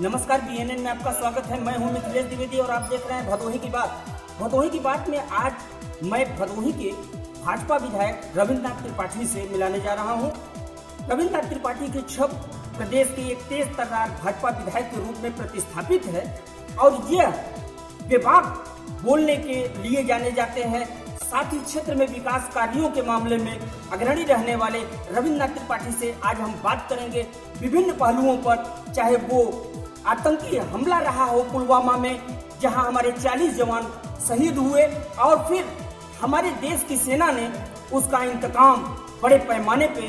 नमस्कार, बीएनएन में आपका स्वागत है। मैं हूं मिथिलेश द्विवेदी और आप देख रहे हैं भदोही की बात। भदोही की बात में आज मैं भदोही के भाजपा विधायक रविन्द्रनाथ त्रिपाठी से मिलाने जा रहा हूं। रविन्द्रनाथ त्रिपाठी के छब प्रदेश के एक तेज तर्रार भाजपा विधायक के रूप में प्रतिस्थापित है और यह बेबाक बोलने के लिए जाने जाते हैं। साथ ही क्षेत्र में विकास कार्यों के मामले में अग्रणी रहने वाले रविन्द्रनाथ त्रिपाठी से आज हम बात करेंगे विभिन्न पहलुओं पर, चाहे वो आतंकी हमला रहा हो पुलवामा में, जहां हमारे 40 जवान शहीद हुए और फिर हमारे देश की सेना ने उसका इंतकाम बड़े पैमाने पे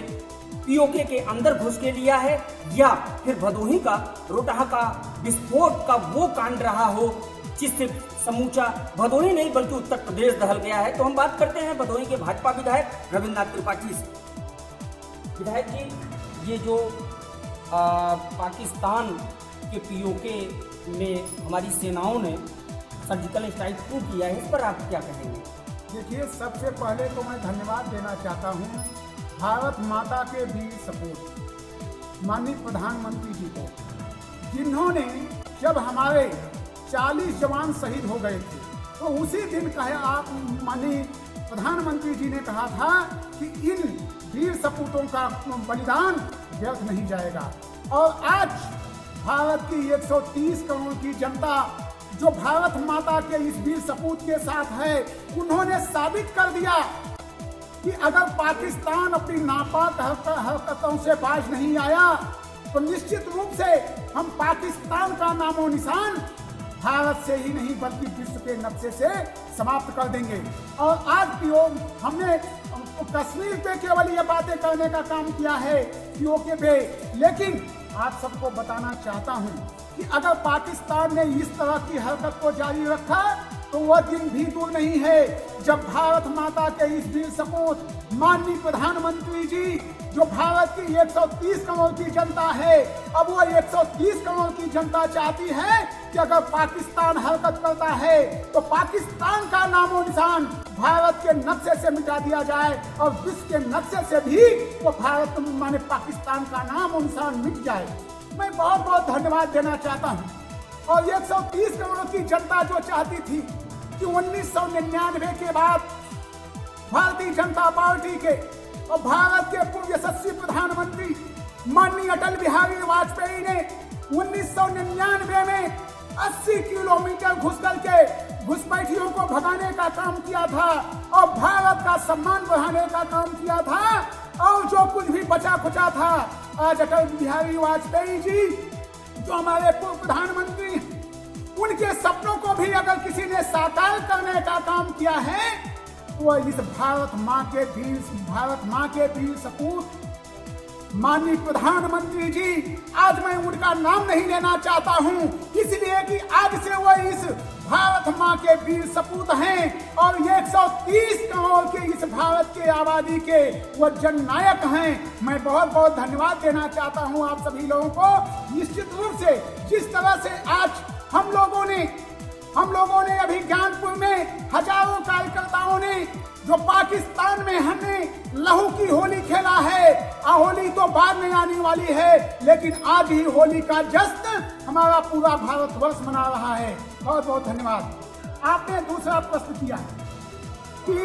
पीओके के अंदर घुस के लिया है, या फिर भदोही का रोहटाहा का विस्फोट का वो कांड रहा हो जिससे समूचा भदोही नहीं बल्कि उत्तर प्रदेश दहल गया है। तो हम बात करते हैं भदोही के भाजपा विधायक रविन्द्रनाथ त्रिपाठी से। विधायक जी, ये जो पाकिस्तान के पीओके में हमारी सेनाओं ने सर्जिकल स्ट्राइक क्यों किया है, इस पर आप क्या कहेंगे? देखिए, सबसे पहले तो मैं धन्यवाद देना चाहता हूँ भारत माता के वीर सपूत माननीय प्रधानमंत्री जी को, जिन्होंने जब हमारे 40 जवान शहीद हो गए थे तो उसी दिन कहे आप माननीय प्रधानमंत्री जी ने कहा था कि इन वीर सपूतों का बलिदान व्यर्थ नहीं जाएगा। और आज भारत की 130 करोड़ की जनता जो भारत माता के इस वीर सपूत के साथ है, उन्होंने साबित कर दिया कि अगर पाकिस्तान अपनी नापाक हरकतों से बाज नहीं आया तो निश्चित रूप से हम पाकिस्तान का नामो निशान भारत से ही नहीं बल्कि विश्व के नक्शे से समाप्त कर देंगे। और आज हमने कश्मीर पे केवल ये बातें करने का काम किया है पीओके पे, लेकिन आप सबको बताना चाहता हूं कि अगर पाकिस्तान ने इस तरह की हरकत को जारी रखा तो वह दिन भी दूर नहीं है जब भारत माता के इस वीर सपूत माननीय प्रधानमंत्री जी, जो भारत की 130 करोड़ की जनता है, अब वो 130 करोड़ की जनता चाहती है कि अगर पाकिस्तान हरकत करता है तो पाकिस्तान का नामो निशान भारत के नक्शे से मिटा दिया जाए और विश्व के नक्शे से भी वो भारत माने पाकिस्तान का नामो निशान मिट जाए। मैं बहुत बहुत धन्यवाद देना चाहता हूँ। और 130 करोड़ की जनता जो चाहती थी कि 1999 के बाद भारतीय जनता पार्टी के और भारत के पूर्व यशस्वी प्रधानमंत्री माननीय अटल बिहारी वाजपेयी ने 1999 में 80 किलोमीटर घुस करके घुसपैठियों को भगाने का काम किया था और भारत का सम्मान बढ़ाने का काम किया था। और जो कुछ भी बचा खुचा था, आज अटल बिहारी वाजपेयी जी जो हमारे पूर्व प्रधानमंत्री, उनके सपनों को भी अगर किसी ने साकार करने का काम किया है तो इस भारत माँ के वीर सपूत माननीय प्रधानमंत्री जी, आज मैं उनका नाम नहीं लेना चाहता हूं, इसलिए कि आज से वो इस भारत माँ के वीर सपूत हैं और 130 करोड़ के इस भारत के आबादी के वो जननायक हैं। मैं बहुत बहुत धन्यवाद देना चाहता हूं आप सभी लोगों को। निश्चित रूप से जिस तरह से आज हम लोगों ने अभी ज्ञानपुर में हजारों कार्यकर्ताओं ने जो पाकिस्तान में हमने लहू की होली खेला है, होली तो बाद में आने वाली है, लेकिन आज ही होली का जश्न हमारा पूरा भारतवर्ष मना रहा है। बहुत बहुत धन्यवाद। आपने दूसरा प्रश्न किया कि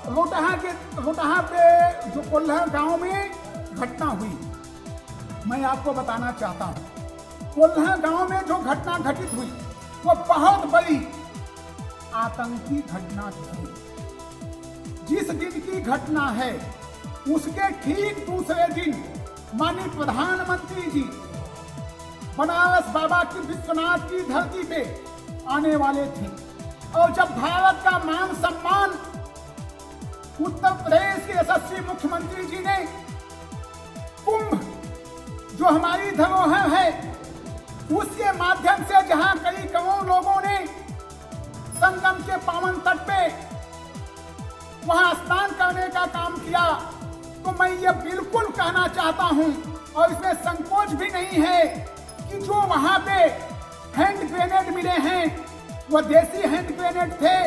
रोहटाहा पे जो कोल्हा गांव में घटना हुई, मैं आपको बताना चाहता हूँ कोल्हा गांव में जो घटना घटित हुई वो बहुत बड़ी आतंकी घटना थी। जिस दिन की घटना है उसके ठीक दूसरे दिन माननीय प्रधानमंत्री जी बनारस बाबा की विश्वनाथ की धरती पे आने वाले थे और जब भारत का मान सम्मान उत्तर प्रदेश के यशस्वी मुख्यमंत्री जी ने कुंभ जो हमारी धरोहर है उसके माध्यम से जहां कई करोड़ लोगों ने संगम के पावन तट पे वहां स्नान करने का काम किया, तो मैं ये बिल्कुल कहना चाहता हूं और इसमें संकोच भी नहीं है कि जो वहां पे हैंड ग्रेनेड मिले हैं वो देसी हैंड ग्रेनेड थे।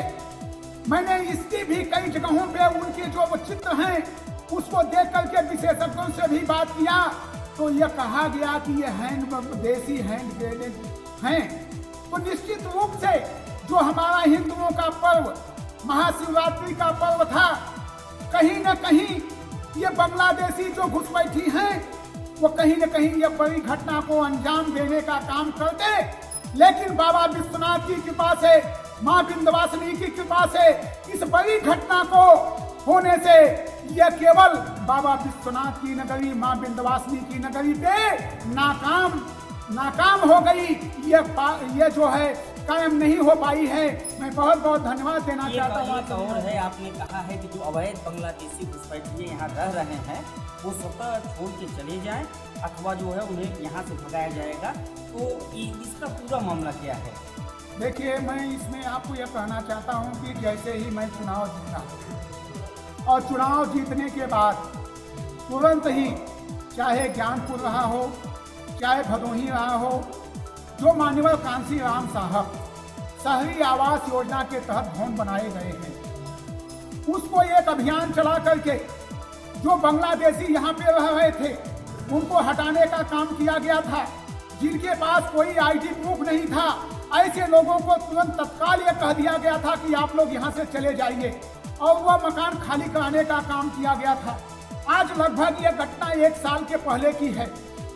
मैंने इसकी भी कई जगहों पे उनके जो वो चित्र हैं उसको देख करके विशेषज्ञों से भी बात किया तो यह कहा गया कि ये देसी हैंड ग्रेनेड हैं, तो निश्चित रूप से जो हमारा हिंदुओं का पर्व महाशिवरात्रि का पर्व था, कहीं न कहीं ये बांग्लादेशी जो घुसपैठी हैं वो कहीं न कहीं ये बड़ी घटना को अंजाम देने का काम करते। लेकिन बाबा विश्वनाथ की कृपा से, माँ विंध्यवासिनी की कृपा से इस बड़ी घटना को होने से यह केवल बाबा विश्वनाथ की नगरी, माँ विंध्यवासिनी की नगरी पे नाकाम हो गई। ये जो है कायम नहीं हो पाई है। मैं बहुत बहुत धन्यवाद देना चाहता हूँ। और है, आपने कहा है कि जो अवैध बांग्लादेशी घुसपैठिए यहाँ रह रहे हैं वो स्वतः छोड़ के चले जाएं अथवा जो है उन्हें यहाँ से भगाया जाएगा, तो इसका पूरा मामला क्या है? देखिए, मैं इसमें आपको यह कहना चाहता हूँ कि जैसे ही मैं चुनाव जीता और चुनाव जीतने के बाद तुरंत ही चाहे ज्ञानपुर रहा हो, चाहे भदोही रहा हो, जो माननीय कांसी राम साहब शहरी आवास योजना के तहत भवन बनाए गए हैं, उसको एक अभियान चला करके जो बांग्लादेशी यहाँ पे रह रहे थे उनको हटाने का काम किया गया था। जिनके पास कोई आईडी प्रूफ नहीं था, ऐसे लोगों को तुरंत तत्काल ये कह दिया गया था कि आप लोग यहाँ से चले जाइए, और वह मकान खाली कराने का काम किया गया था। आज लगभग ये घटना 1 साल के पहले की है।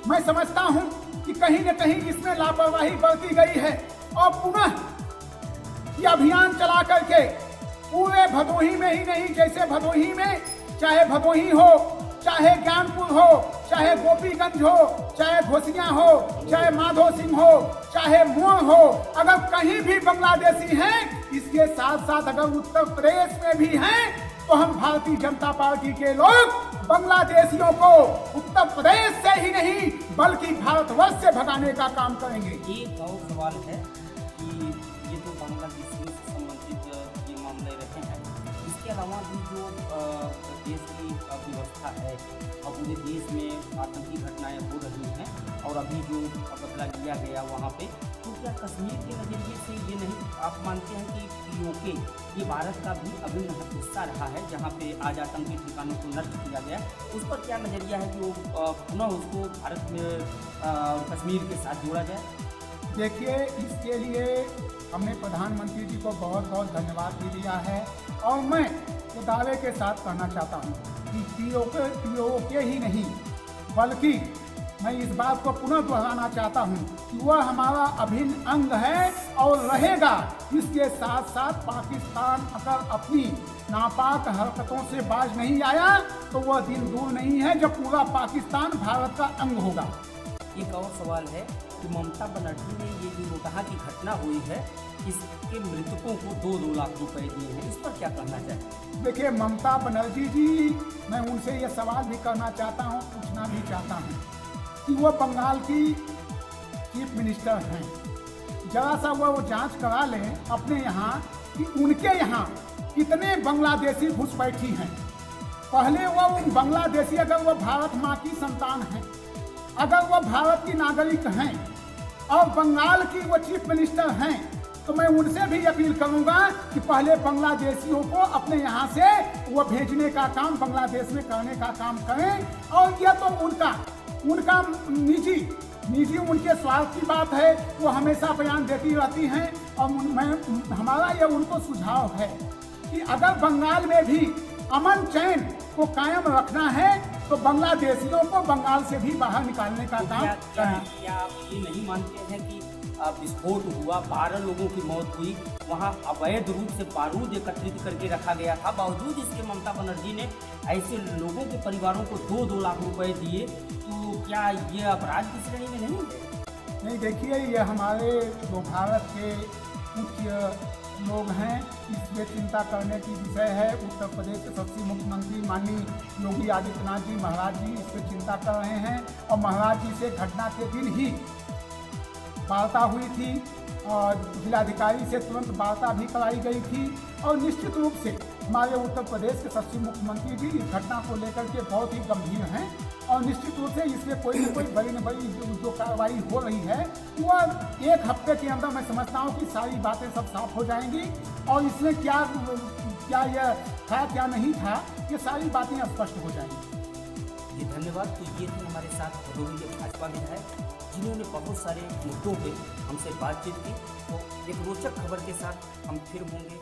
मैं समझता हूँ कि कहीं न कहीं इसमें लापरवाही बरती गई है, और पुनः ये अभियान चला करके पूरे भदोही में ही नहीं, जैसे भदोही में चाहे भदोही हो, चाहे ज्ञानपुर हो, चाहे गोपीगंज हो, चाहे घोसिया हो, चाहे माधो सिंह हो, चाहे मोड़ हो, अगर कहीं भी बांग्लादेशी हैं, इसके साथ साथ अगर उत्तर प्रदेश में भी हैं, तो हम भारतीय जनता पार्टी के लोग बांग्लादेशियों को उत्तर प्रदेश से ही नहीं बल्कि भारतवर्ष से भगाने का काम करेंगे। एक और सवाल है कि ये तो बांग्लादेशियों से संबंधित ये मामले रहे हैं, इसके अलावा भी जो देश की व्यवस्था है और पूरे देश में आतंकी घटनाएं हो रही हैं और अभी जो बदला लिया गया वहाँ पे, तो क्या कश्मीर के नज़रिए से ये नहीं आप मानते हैं कि POK ये भारत का भी अभिन्न हिस्सा रहा है, जहाँ पे आज आतंकी ठिकानों को नष्ट किया गया, उस पर क्या नज़रिया है कि वो पुनः उसको भारत में कश्मीर के साथ जोड़ा जाए? देखिए, इसके लिए हमने प्रधानमंत्री जी को बहुत बहुत धन्यवाद भी दिया है, और मैं ये दावे के साथ कहना चाहता हूँ कि POK ही नहीं बल्कि मैं इस बात को पुनः दोहराना चाहता हूँ कि वह हमारा अभिन्न अंग है और रहेगा। इसके साथ साथ पाकिस्तान अगर अपनी नापाक हरकतों से बाज नहीं आया तो वह दिन दूर नहीं है जब पूरा पाकिस्तान भारत का अंग होगा। एक और सवाल है कि ममता बनर्जी ने ये जो कहा कि घटना हुई है, इसके मृतकों को 2-2 लाख रुपए दिए हैं, इस पर क्या कहना चाहिए? देखिए, ममता बनर्जी जी, मैं उनसे ये सवाल भी करना चाहता हूँ, पूछना भी चाहता हूँ कि वो बंगाल की चीफ मिनिस्टर हैं, जरा सा वो जांच करा लें अपने यहाँ कि उनके यहाँ कितने बांग्लादेशी घुसपैठी हैं। पहले वो बांग्लादेशी अगर वो भारत माँ की संतान हैं, अगर वो भारत की नागरिक हैं और बंगाल की वो चीफ मिनिस्टर हैं, तो मैं उनसे भी अपील करूंगा कि पहले बांग्लादेशियों को अपने यहाँ से वो भेजने का काम बांग्लादेश में करने का काम करें। और यह तो उनका निजी उनके स्वार्थ की बात है, वो हमेशा बयान देती रहती हैं, और हमारा यह उनको सुझाव है कि अगर बंगाल में भी अमन चैन को कायम रखना है तो बांग्लादेशियों को बंगाल से भी बाहर निकालने का काम करें। क्या आप ये नहीं मानते हैं कि विस्फोट हुआ, 12 लोगों की मौत हुई, वहाँ अवैध रूप से बारूद एकत्रित करके रखा गया था, बावजूद इसके ममता बनर्जी ने ऐसे लोगों के परिवारों को 2-2 लाख रुपए दिए, तो क्या ये अपराध की श्रेणी में नहीं है? नहीं, देखिए, ये हमारे जो भारत के उच्च लोग हैं, इसमें चिंता करने की विषय है। उत्तर प्रदेश के सबसे मुख्यमंत्री माननीय योगी आदित्यनाथ जी महाराज जी इस पर चिंता कर रहे हैं, और महाराज जी से घटना के दिन ही वार्ता हुई थी और जिलाधिकारी से तुरंत वार्ता भी कराई गई थी, और निश्चित रूप से हमारे उत्तर प्रदेश के सबसे मुख्यमंत्री जी इस घटना को लेकर के बहुत ही गंभीर हैं, और निश्चित रूप से इसमें कोई न कोई बड़ी न बड़ी जो कार्रवाई हो रही है वह 1 हफ्ते के अंदर मैं समझता हूँ कि सारी बातें सब साफ हो जाएंगी, और इसमें क्या यह था क्या नहीं था, ये सारी बातें स्पष्ट हो जाएंगी। जी धन्यवाद। तो ये थे हमारे साथ भदोही के भाजपा विधायक जिन्होंने बहुत सारे मुद्दों पे हमसे बातचीत की। तो एक रोचक खबर के साथ हम फिर होंगे।